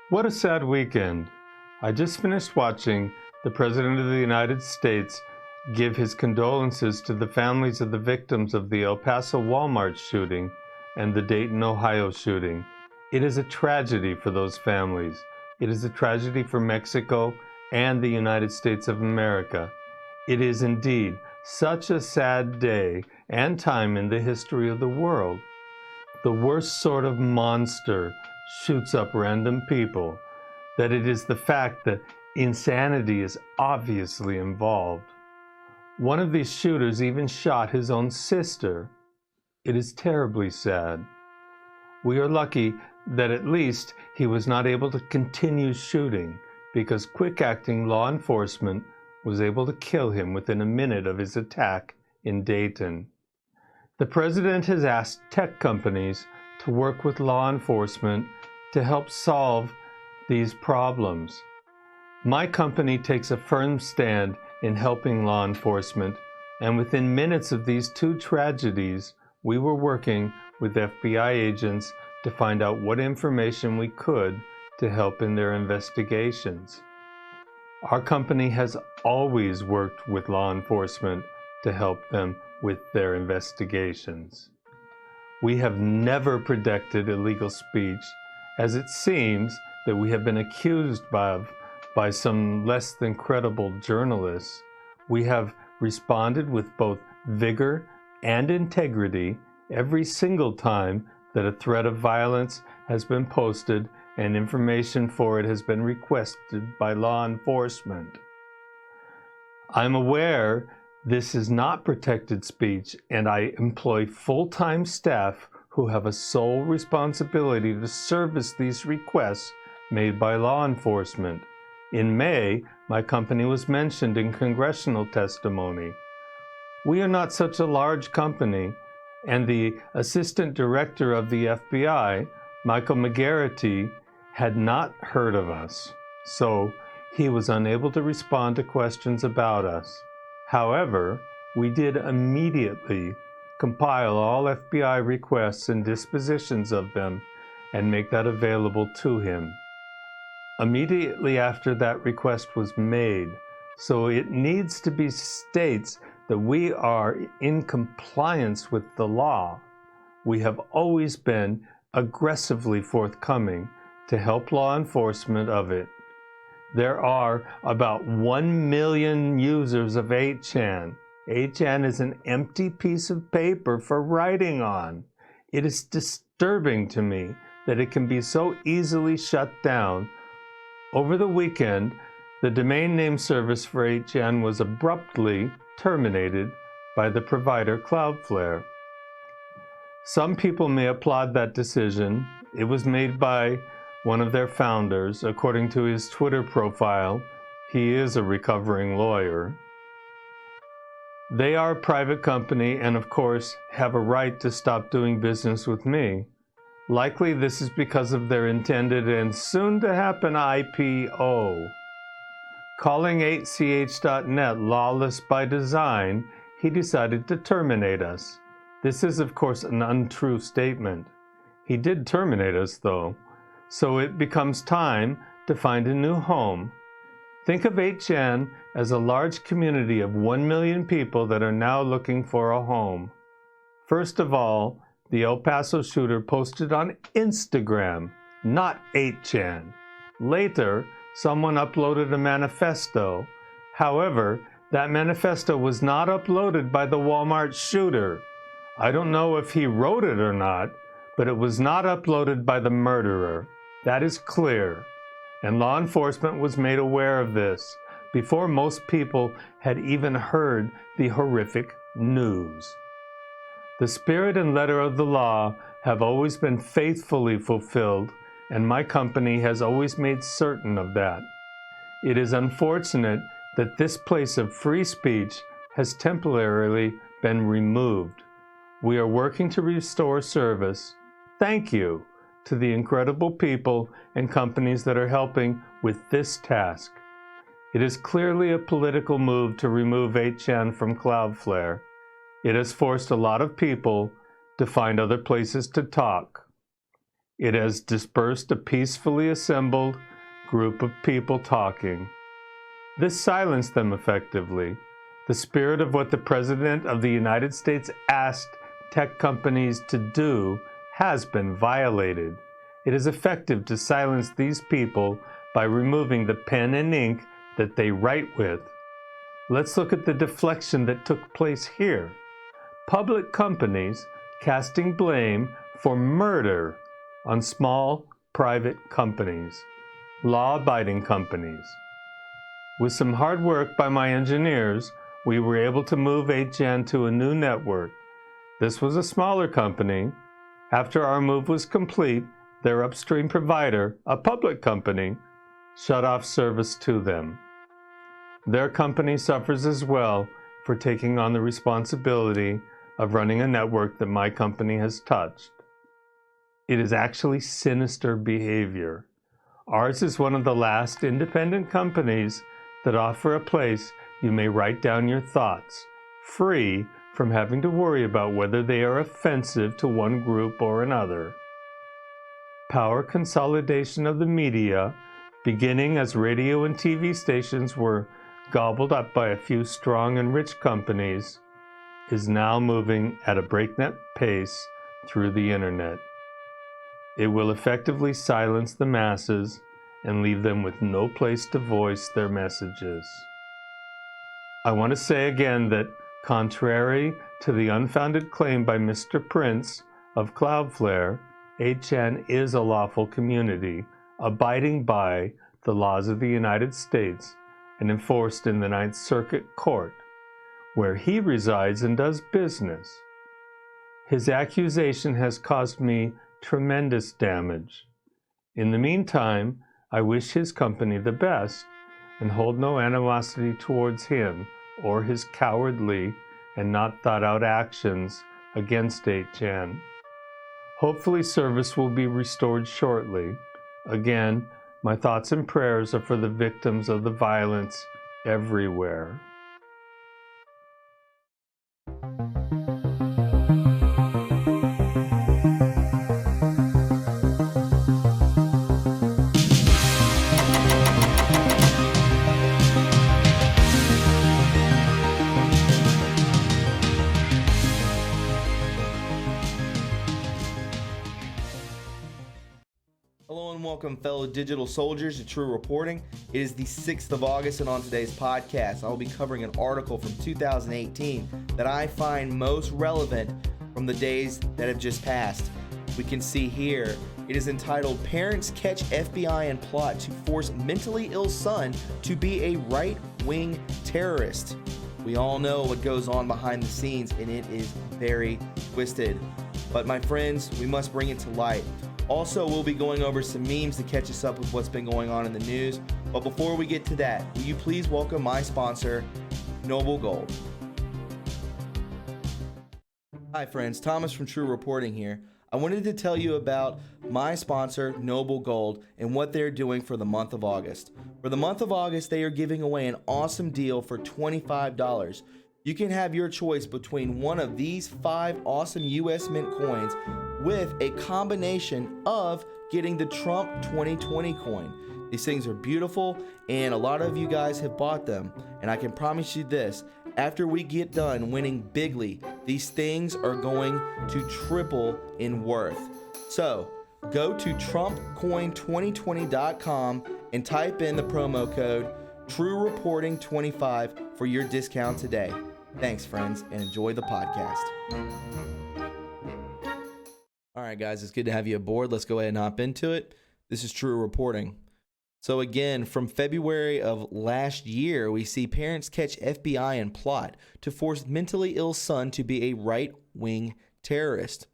What a sad weekend. I just finished watching the President of the United States give his condolences to the families of the victims of the El Paso Walmart shooting and the Dayton, Ohio shooting. It is a tragedy for those families. It is a tragedy for Mexico and the United States of America. It is indeed such a sad day and time in the history of the world. The worst sort of monster shoots up random people, that it is the fact that insanity is obviously involved. One of these shooters even shot his own sister. It is terribly sad. We are lucky that at least he was not able to continue shooting, because quick-acting law enforcement was able to kill him within a minute of his attack in Dayton. The president has asked tech companies to work with law enforcement to help solve these problems. My company takes a firm stand in helping law enforcement, and within minutes of these two tragedies, we were working with FBI agents to find out what information we could to help in their investigations. Our company has always worked with law enforcement to help them with their investigations. We have never protected illegal speech, as it seems that we have been accused by some less than credible journalists. We have responded with both vigor and integrity every single time that a threat of violence has been posted and information for it has been requested by law enforcement. I'm aware this is not protected speech, and I employ full-time staff who have a sole responsibility to service these requests made by law enforcement. In May, my company was mentioned in congressional testimony. We are not such a large company, and the assistant director of the FBI, Michael McGarrity, had not heard of us, so he was unable to respond to questions about us. However, we did immediately compile all FBI requests and dispositions of them and make that available to him. Immediately after that request was made, so it needs to be states that we are in compliance with the law. We have always been aggressively forthcoming to help law enforcement of it. There are about 1 million users of 8chan. 8chan is an empty piece of paper for writing on. It is disturbing to me that it can be so easily shut down. Over the weekend, the domain name service for 8chan was abruptly terminated by the provider Cloudflare. Some people may applaud that decision. It was made by one of their founders. According to his Twitter profile, he is a recovering lawyer. They are a private company and, of course, have a right to stop doing business with me. Likely this is because of their intended and soon-to-happen IPO. Calling 8ch.net lawless by design, he decided to terminate us. This is, of course, an untrue statement. He did terminate us, though, so it becomes time to find a new home. Think of 8chan as a large community of 1 million people that are now looking for a home. First of all, the El Paso shooter posted on Instagram, not 8chan. Later, someone uploaded a manifesto. However, that manifesto was not uploaded by the Walmart shooter. I don't know if he wrote it or not, but it was not uploaded by the murderer. That is clear. And law enforcement was made aware of this before most people had even heard the horrific news. The spirit and letter of the law have always been faithfully fulfilled, and my company has always made certain of that. It is unfortunate that this place of free speech has temporarily been removed. We are working to restore service. Thank you to the incredible people and companies that are helping with this task. It is clearly a political move to remove 8chan from Cloudflare. It has forced a lot of people to find other places to talk. It has dispersed a peacefully assembled group of people talking. This silenced them effectively. The spirit of what the President of the United States asked tech companies to do has been violated. It is effective to silence these people by removing the pen and ink that they write with. Let's look at the deflection that took place here. Public companies casting blame for murder on small private companies, law-abiding companies. With some hard work by my engineers, we were able to move 8chan to a new network. This was a smaller company. After our move was complete, their upstream provider, a public company, shut off service to them. Their company suffers as well for taking on the responsibility of running a network that my company has touched. It is actually sinister behavior. Ours is one of the last independent companies that offer a place you may write down your thoughts, free from having to worry about whether they are offensive to one group or another. Power consolidation of the media, beginning as radio and TV stations were gobbled up by a few strong and rich companies, is now moving at a breakneck pace through the internet. It will effectively silence the masses and leave them with no place to voice their messages. I want to say again that, contrary to the unfounded claim by Mr. Prince of Cloudflare, 8chan is a lawful community, abiding by the laws of the United States and enforced in the Ninth Circuit Court, where he resides and does business. His accusation has caused me tremendous damage. In the meantime, I wish his company the best and hold no animosity towards him or his cowardly and not thought out actions against 8chan. Hopefully service will be restored shortly. Again, my thoughts and prayers are for the victims of the violence everywhere. Hello and welcome, fellow digital soldiers, to True Reporting. It is the 6th of August, and on today's podcast, I will be covering an article from 2018 that I find most relevant from the days that have just passed. We can see here, it is entitled, "Parents Catch FBI in Plot to Force Mentally Ill Son to be a Right-Wing Terrorist." We all know what goes on behind the scenes, and it is very twisted. But my friends, we must bring it to light. Also, we'll be going over some memes to catch us up with what's been going on in the news. But before we get to that, will you please welcome my sponsor, Noble Gold. Hi friends, Thomas from True Reporting here. I wanted to tell you about my sponsor, Noble Gold, and what they're doing for the month of August. For the month of August, they are giving away an awesome deal for $25. You can have your choice between one of these 5 awesome US Mint coins with a combination of getting the Trump 2020 coin. These things are beautiful, and a lot of you guys have bought them, and I can promise you this, after we get done winning bigly, these things are going to triple in worth. So go to TrumpCoin2020.com and type in the promo code TRUreporting25 for your discount today. Thanks, friends, and enjoy the podcast. All right, guys, it's good to have you aboard. Let's go ahead and hop into it. This is True Reporting. So again, from February of last year, we see parents catch FBI in plot to force mentally ill son to be a right-wing terrorist.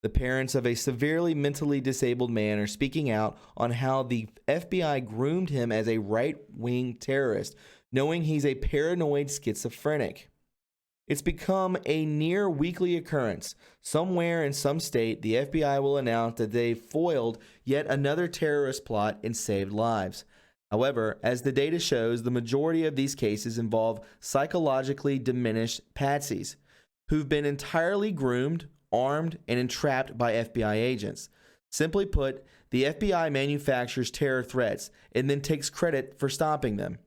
The parents of a severely mentally disabled man are speaking out on how the FBI groomed him as a right-wing terrorist, knowing he's a paranoid schizophrenic. It's become a near weekly occurrence. Somewhere in some state, the FBI will announce that they foiled yet another terrorist plot and saved lives. However, as the data shows, the majority of these cases involve psychologically diminished patsies who've been entirely groomed, armed, and entrapped by FBI agents. Simply put, the FBI manufactures terror threats and then takes credit for stopping them.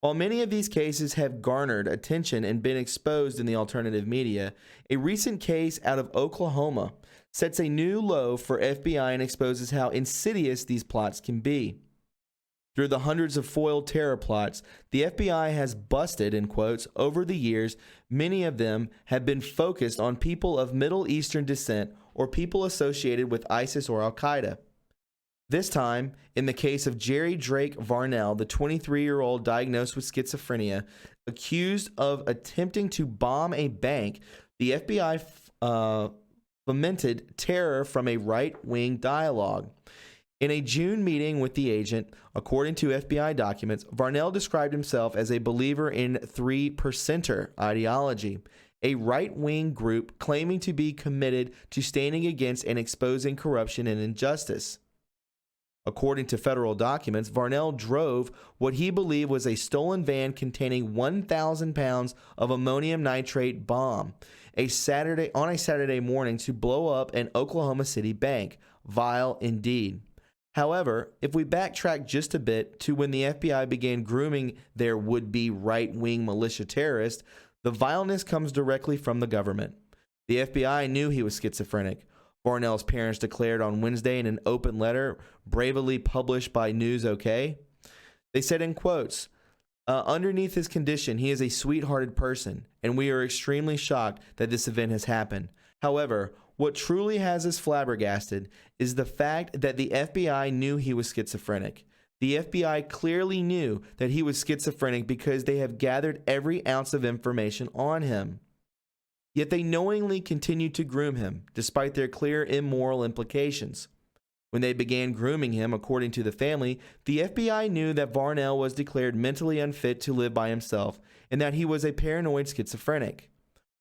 While many of these cases have garnered attention and been exposed in the alternative media, a recent case out of Oklahoma sets a new low for FBI and exposes how insidious these plots can be. Through the hundreds of foiled terror plots the FBI has busted, in quotes, over the years, many of them have been focused on people of Middle Eastern descent or people associated with ISIS or Al-Qaeda. This time, in the case of Jerry Drake Varnell, the 23-year-old diagnosed with schizophrenia, accused of attempting to bomb a bank, the FBI fomented terror from a right-wing dialogue. In a June meeting with the agent, according to FBI documents, Varnell described himself as a believer in three-percenter ideology, a right-wing group claiming to be committed to standing against and exposing corruption and injustice. According to federal documents, Varnell drove what he believed was a stolen van containing 1,000 pounds of ammonium nitrate bomb on a Saturday morning to blow up an Oklahoma City bank. Vile indeed. However, if we backtrack just a bit to when the FBI began grooming their would-be right-wing militia terrorist, the vileness comes directly from the government. The FBI knew he was schizophrenic. Varnell's parents declared on Wednesday in an open letter bravely published by News OK. They said in quotes, underneath his condition, he is a sweet-hearted person, and we are extremely shocked that this event has happened. However, what truly has us flabbergasted is the fact that the FBI knew he was schizophrenic. The FBI clearly knew that he was schizophrenic because they have gathered every ounce of information on him. Yet they knowingly continued to groom him, despite their clear immoral implications. When they began grooming him, according to the family, the FBI knew that Varnell was declared mentally unfit to live by himself and that he was a paranoid schizophrenic.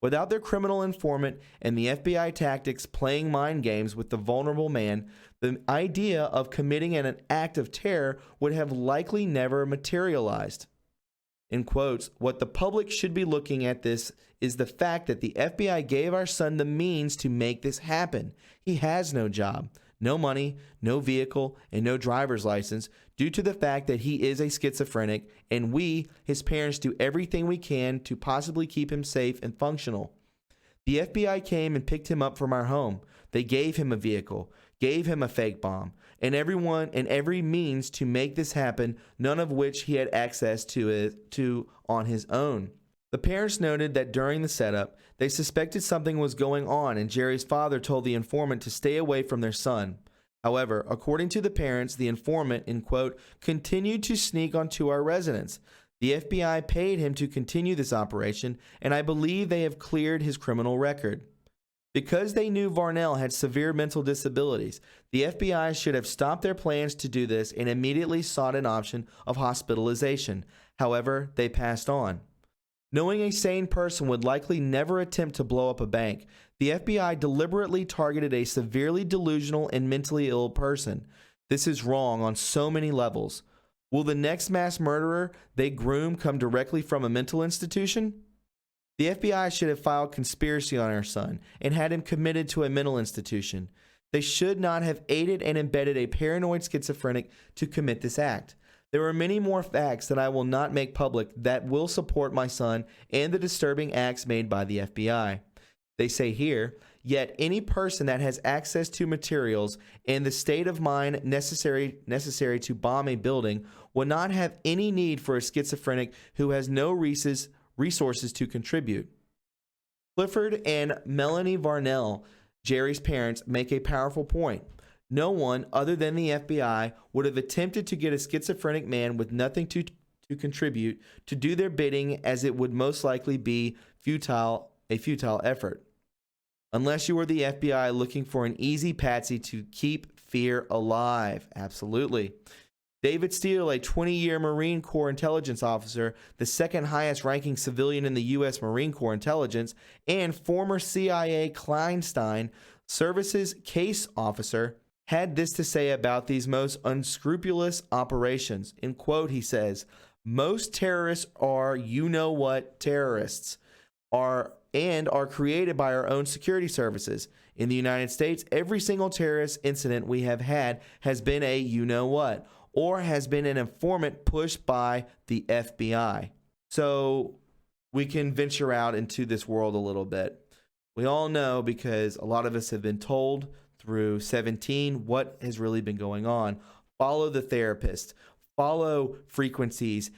Without their criminal informant and the FBI tactics playing mind games with the vulnerable man, the idea of committing an act of terror would have likely never materialized. In quotes, what the public should be looking at this is the fact that the FBI gave our son the means to make this happen. He has no job, no money, no vehicle, and no driver's license due to the fact that he is a schizophrenic, and we, his parents, do everything we can to possibly keep him safe and functional. The FBI came and picked him up from our home. They gave him a vehicle, gave him a fake bomb, and every means to make this happen, none of which he had access to on his own. The parents noted that during the setup, they suspected something was going on, and Jerry's father told the informant to stay away from their son. However, according to the parents, the informant, in quote, continued to sneak onto our residence. The FBI paid him to continue this operation, and I believe they have cleared his criminal record. Because they knew Varnell had severe mental disabilities, the FBI should have stopped their plans to do this and immediately sought an option of hospitalization. However, they passed on. Knowing a sane person would likely never attempt to blow up a bank, the FBI deliberately targeted a severely delusional and mentally ill person. This is wrong on so many levels. Will the next mass murderer they groom come directly from a mental institution? The FBI should have filed conspiracy on our son and had him committed to a mental institution. They should not have aided and embedded a paranoid schizophrenic to commit this act. There are many more facts that I will not make public that will support my son and the disturbing acts made by the FBI. They say here, yet any person that has access to materials and the state of mind necessary to bomb a building will not have any need for a schizophrenic who has no resources to contribute. Clifford and Melanie Varnell, Jerry's parents, make a powerful point. No one other than the FBI would have attempted to get a schizophrenic man with nothing to contribute to do their bidding, as it would most likely be a futile effort. Unless you were the FBI looking for an easy patsy to keep fear alive. Absolutely. David Steele, a 20-year Marine Corps intelligence officer, the second highest ranking civilian in the U.S. Marine Corps intelligence, and former CIA Kleinstein Services case officer, had this to say about these most unscrupulous operations. In quote, he says, most terrorists are you-know-what terrorists, are and are created by our own security services. In the United States, every single terrorist incident we have had has been a you-know-what, or has been an informant pushed by the FBI. So we can venture out into this world a little bit. We all know, because a lot of us have been told through 17 what has really been going on. Follow the therapist, follow frequencies,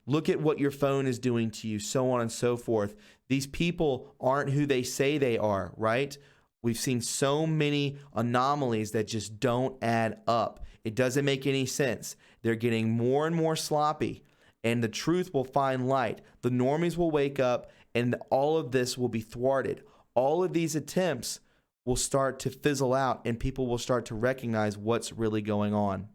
look at what your phone is doing to you, so on and so forth. These people aren't who they say they are, right? We've seen so many anomalies that just don't add up. It doesn't make any sense. They're getting more and more sloppy, and the truth will find light. The normies will wake up, and all of this will be thwarted. All of these attempts will start to fizzle out, and people will start to recognize what's really going on.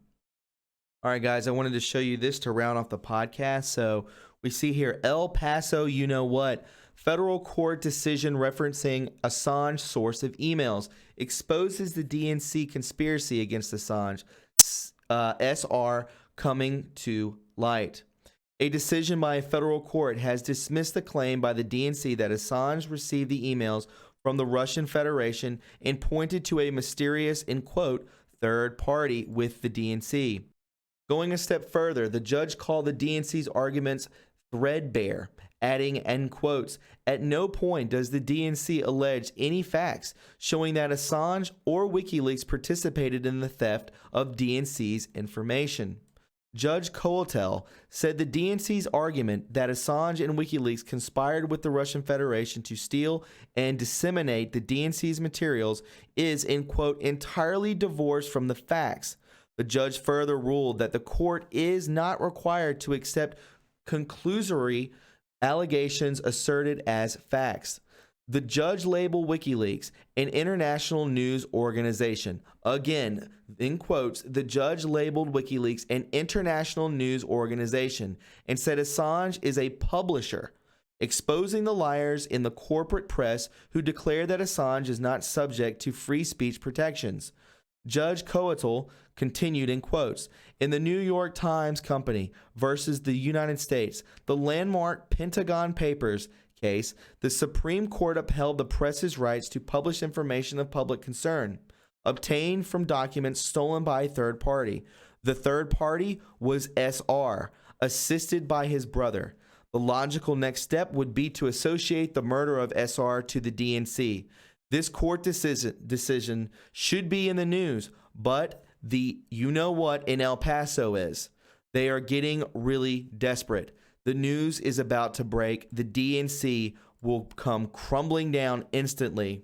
All right, guys, I wanted to show you this to round off the podcast. So we see here, El Paso, you-know-what, federal court decision referencing Assange source of emails exposes the DNC conspiracy against Assange. SR coming to light. A decision by a federal court has dismissed the claim by the DNC that Assange received the emails from the Russian Federation and pointed to a mysterious, in quote, third party with the DNC. Going a step further, the judge called the DNC's arguments threadbare, adding, end quotes, at no point does the DNC allege any facts showing that Assange or WikiLeaks participated in the theft of DNC's information. Judge Coatel said the DNC's argument that Assange and WikiLeaks conspired with the Russian Federation to steal and disseminate the DNC's materials is, in quote, entirely divorced from the facts. The judge further ruled that the court is not required to accept conclusory allegations asserted as facts. The judge labeled WikiLeaks an international news organization. Again, in quotes, the judge labeled WikiLeaks an international news organization and said Assange is a publisher, exposing the liars in the corporate press who declare that Assange is not subject to free speech protections. Judge Coatel continued in quotes, in the New York Times Company versus the United States, the landmark Pentagon Papers case, the Supreme Court upheld the press's rights to publish information of public concern, obtained from documents stolen by a third party. The third party was SR, assisted by his brother. The logical next step would be to associate the murder of SR to the DNC. This court decision should be in the news, but the you-know-what in El Paso is. They are getting really desperate. The news is about to break. The DNC will come crumbling down instantly.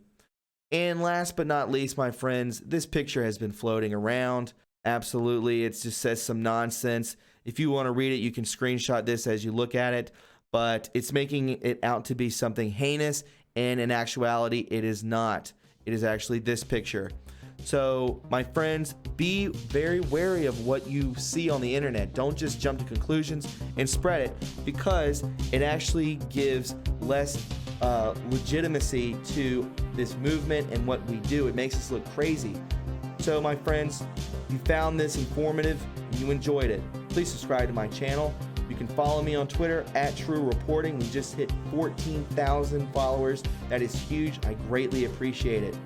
And last but not least, my friends, this picture has been floating around. Absolutely, it just says some nonsense. If you want to read it, you can screenshot this as you look at it. But it's making it out to be something heinous, and in actuality, it is not. It is actually this picture. So, my friends, be very wary of what you see on the internet. Don't just jump to conclusions and spread it, because it actually gives less legitimacy to this movement and what we do. It makes us look crazy. So, my friends, you found this informative and you enjoyed it, please subscribe to my channel. You can follow me on Twitter at TRUreporting. We just hit 14,000 followers. That is huge. I greatly appreciate it.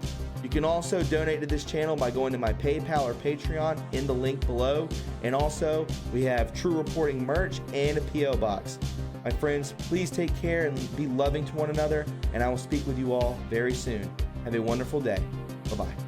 You can also donate to this channel by going to my PayPal or Patreon in the link below. And also, we have True Reporting merch and a P.O. box. My friends, please take care and be loving to one another, and I will speak with you all very soon. Have a wonderful day. Bye-bye.